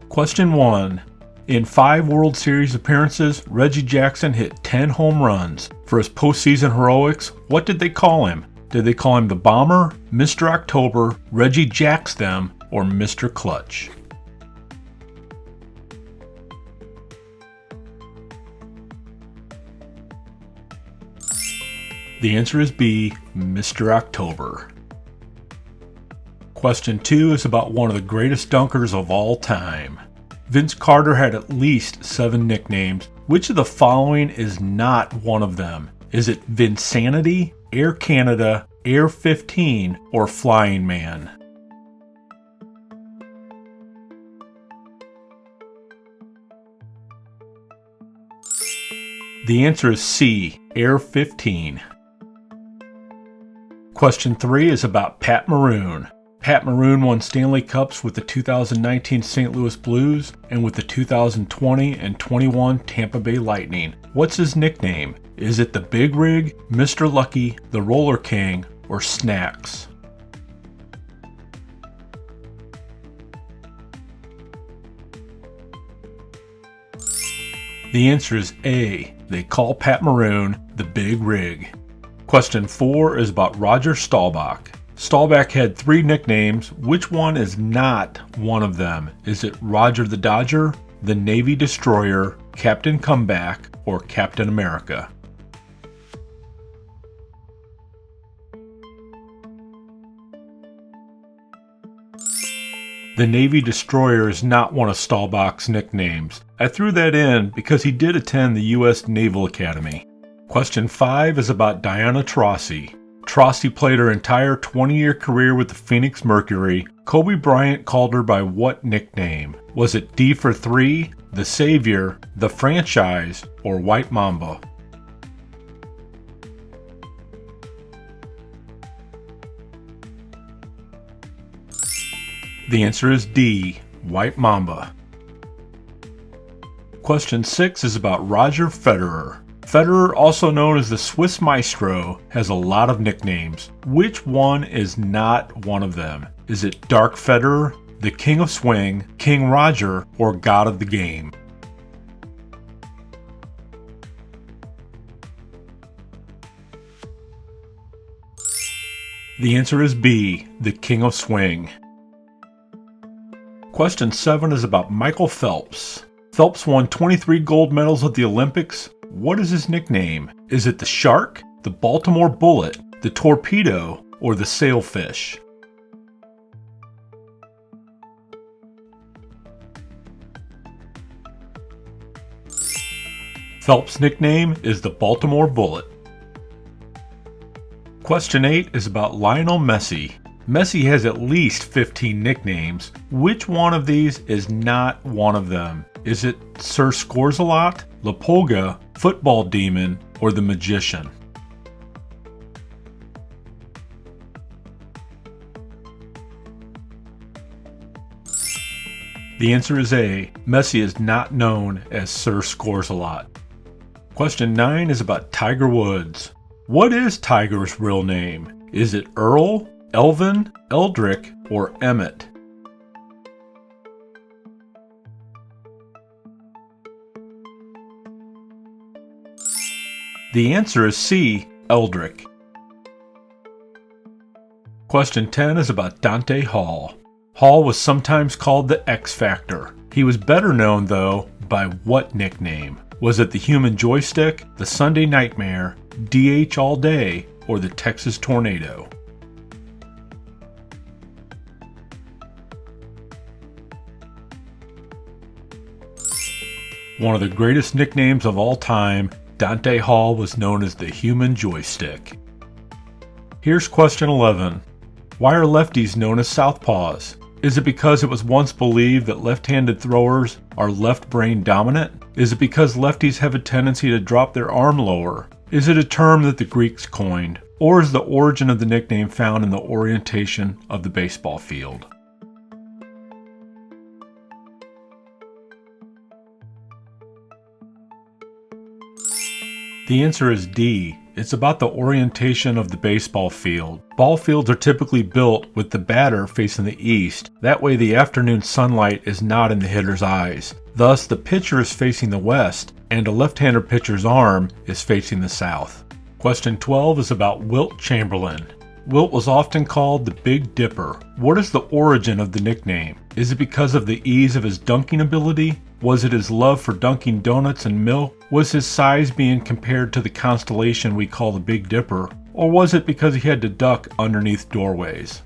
Question 1. In 5 World Series appearances, Reggie Jackson hit 10 home runs. For his postseason heroics, what did they call him? Did they call him the Bomber, Mr. October, Reggie Jacks them, or Mr. Clutch? The answer is B, Mr. October. Question 2 is about one of the greatest dunkers of all time. Vince Carter had at least 7 nicknames. Which of the following is not one of them? Is it Vinsanity, Air Canada, Air 15, or Flying Man? The answer is C, Air 15. Question 3 is about Pat Maroon. Pat Maroon won Stanley Cups with the 2019 St. Louis Blues and with the 2020 and 21 Tampa Bay Lightning. What's his nickname? Is it the Big Rig, Mr. Lucky, the Roller King, or Snacks? The answer is A. They call Pat Maroon the Big Rig. Question 4 is about Roger Staubach. Staubach had 3 nicknames. Which one is not one of them? Is it Roger the Dodger, the Navy Destroyer, Captain Comeback, or Captain America? The Navy Destroyer is not one of Staubach's nicknames. I threw that in because he did attend the U.S. Naval Academy. Question 5 is about Diana Taurasi. Taurasi played her entire 20-year career with the Phoenix Mercury. Kobe Bryant called her by what nickname? Was it D for 3, the Savior, the Franchise, or White Mamba? The answer is D, White Mamba. Question 6 is about Roger Federer. Federer, also known as the Swiss Maestro, has a lot of nicknames. Which one is not one of them? Is it Dark Federer, the King of Swing, King Roger, or God of the Game? The answer is B, the King of Swing. Question 7 is about Michael Phelps. Phelps won 23 gold medals at the Olympics. What is his nickname? Is it the Shark, the Baltimore Bullet, the Torpedo, or the Sailfish? Phelps' nickname is the Baltimore Bullet. Question 8 is about Lionel Messi. Messi has at least 15 nicknames. Which one of these is not one of them? Is it Sir Scores-a-Lot, La Pulga, Football Demon, or the Magician? The answer is A. Messi is not known as Sir Scores-a-Lot. Question 9 is about Tiger Woods. What is Tiger's real name? Is it Earl, Elvin, Eldrick, or Emmett? The answer is C, Eldrick. Question 10 is about Dante Hall. Hall was sometimes called the X Factor. He was better known, though, by what nickname? Was it the Human Joystick, the Sunday Nightmare, DH All Day, or the Texas Tornado? One of the greatest nicknames of all time, Dante Hall was known as the Human Joystick. Here's question 11. Why are lefties known as southpaws? Is it because it was once believed that left-handed throwers are left brain dominant? Is it because lefties have a tendency to drop their arm lower? Is it a term that the Greeks coined? Or is the origin of the nickname found in the orientation of the baseball field? The answer is D. It's about the orientation of the baseball field. Ball fields are typically built with the batter facing the east. That way the afternoon sunlight is not in the hitter's eyes. Thus, the pitcher is facing the west, and a left-hander pitcher's arm is facing the south. Question 12 is about Wilt Chamberlain. Wilt was often called the Big Dipper. What is the origin of the nickname? Is it because of the ease of his dunking ability? Was it his love for dunking donuts and milk? Was his size being compared to the constellation we call the Big Dipper? Or was it because he had to duck underneath doorways?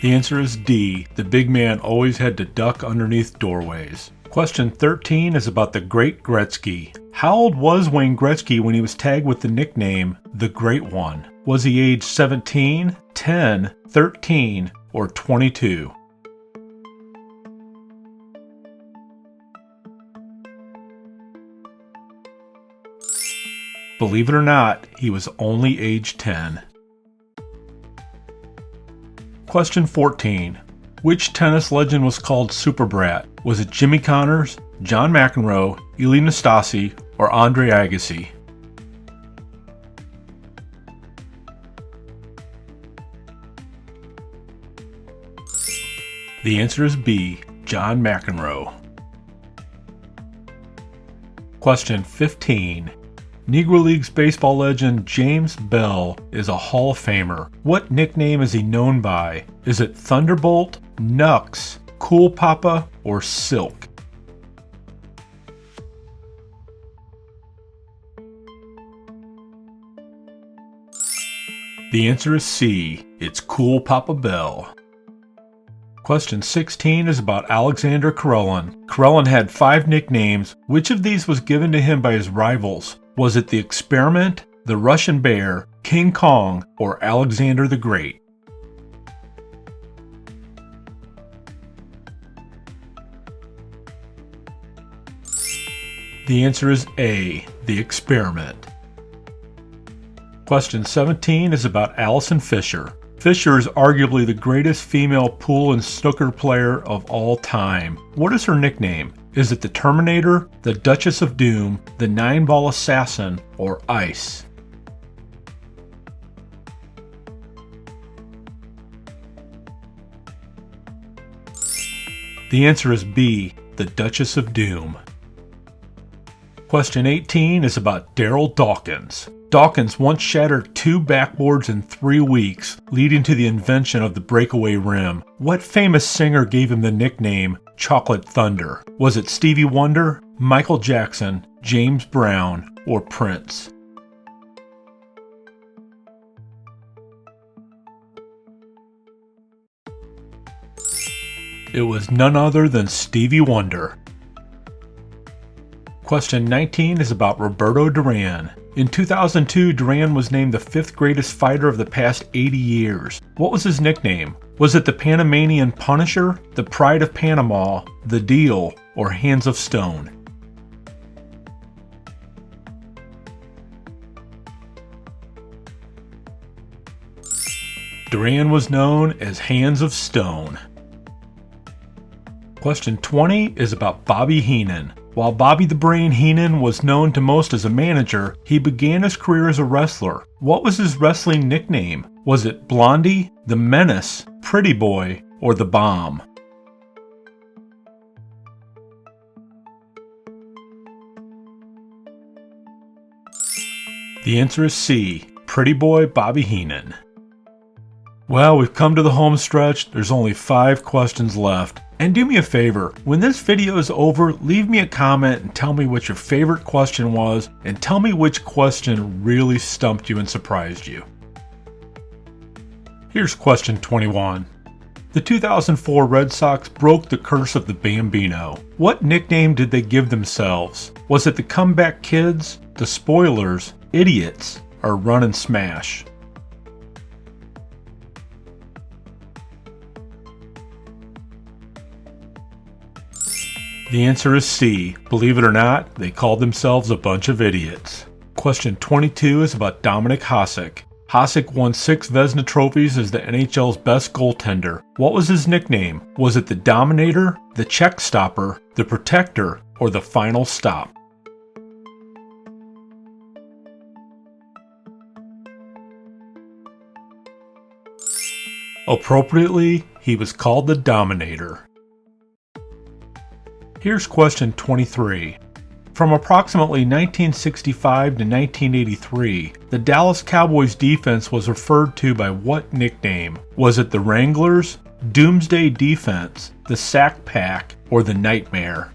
The answer is D. The big man always had to duck underneath doorways. Question 13 is about the Great Gretzky. How old was Wayne Gretzky when he was tagged with the nickname the Great One? Was he age 17, 10, 13, or 22? Believe it or not, he was only age 10. Question 14. Which tennis legend was called Super Brat? Was it Jimmy Connors, John McEnroe, Ilie Nastase, or Andre Agassi? The answer is B. John McEnroe. Question 15. Negro Leagues baseball legend James Bell is a Hall of Famer. What nickname is he known by? Is it Thunderbolt, Nux, Cool Papa, or Silk? The answer is C. It's Cool Papa Bell. Question 16 is about Alexander Karelin. Karelin had 5 nicknames. Which of these was given to him by his rivals? Was it the Experiment, the Russian Bear, King Kong, or Alexander the Great? The answer is A, the Experiment. Question 17 is about Allison Fisher. Fisher is arguably the greatest female pool and snooker player of all time. What is her nickname? Is it the Terminator, the Duchess of Doom, the 9-Ball Assassin, or Ice? The answer is B, the Duchess of Doom. Question 18 is about Darryl Dawkins. Dawkins once shattered 2 backboards in 3 weeks, leading to the invention of the breakaway rim. What famous singer gave him the nickname Chocolate Thunder? Was it Stevie Wonder, Michael Jackson, James Brown, or Prince? It was none other than Stevie Wonder. Question 19 is about Roberto Duran. In 2002, Duran was named the 5th greatest fighter of the past 80 years. What was his nickname? Was it the Panamanian Punisher, the Pride of Panama, the Deal, or Hands of Stone? Duran was known as Hands of Stone. Question 20 is about Bobby Heenan. While Bobby the Brain Heenan was known to most as a manager, he began his career as a wrestler. What was his wrestling nickname? Was it Blondie, the Menace, Pretty Boy, or the Bomb? The answer is C, Pretty Boy Bobby Heenan. Well, we've come to the home stretch. There's only 5 questions left. And do me a favor, when this video is over, leave me a comment and tell me what your favorite question was, and tell me which question really stumped you and surprised you. Here's question 21. The 2004 Red Sox broke the curse of the Bambino. What nickname did they give themselves? Was it the Comeback Kids, the Spoilers, Idiots, or Run and Smash? The answer is C. Believe it or not, they called themselves a bunch of idiots. Question 22 is about Dominik Hasek. Hasek won 6 Vezina trophies as the NHL's best goaltender. What was his nickname? Was it the Dominator, the Check Stopper, the Protector, or the Final Stop? Appropriately, he was called the Dominator. Here's question 23. From approximately 1965 to 1983, the Dallas Cowboys defense was referred to by what nickname? Was it the Wranglers, Doomsday Defense, the Sack Pack, or the Nightmare?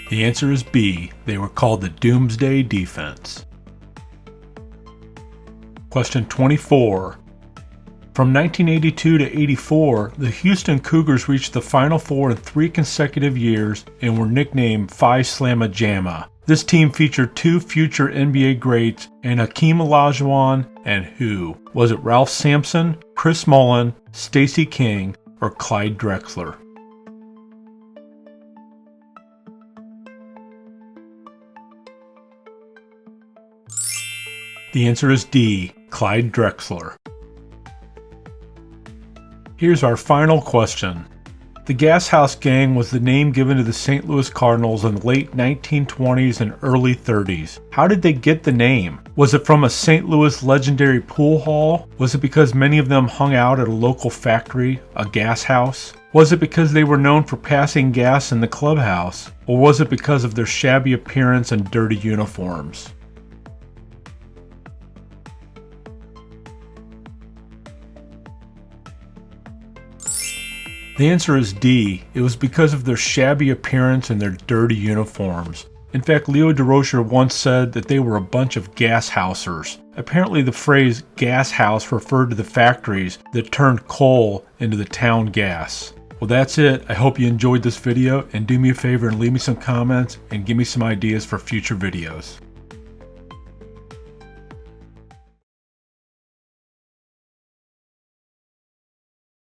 The answer is B. They were called the Doomsday Defense. Question 24. From 1982 to 84, the Houston Cougars reached the Final Four in 3 consecutive years and were nicknamed Phi Slamma Jamma. This team featured 2 future NBA greats and Hakeem Olajuwon and who? Was it Ralph Sampson, Chris Mullin, Stacey King, or Clyde Drexler? The answer is D. Clyde Drexler. Here's our final question. The Gas House Gang was the name given to the St. Louis Cardinals in the late 1920s and early 30s. How did they get the name? Was it from a St. Louis legendary pool hall? Was it because many of them hung out at a local factory, a gas house? Was it because they were known for passing gas in the clubhouse? Or was it because of their shabby appearance and dirty uniforms? The answer is D. It was because of their shabby appearance and their dirty uniforms. In fact, Leo DeRocher once said that they were a bunch of gas housers. Apparently the phrase gas house referred to the factories that turned coal into the town gas. Well, that's it. I hope you enjoyed this video, and do me a favor and leave me some comments and give me some ideas for future videos.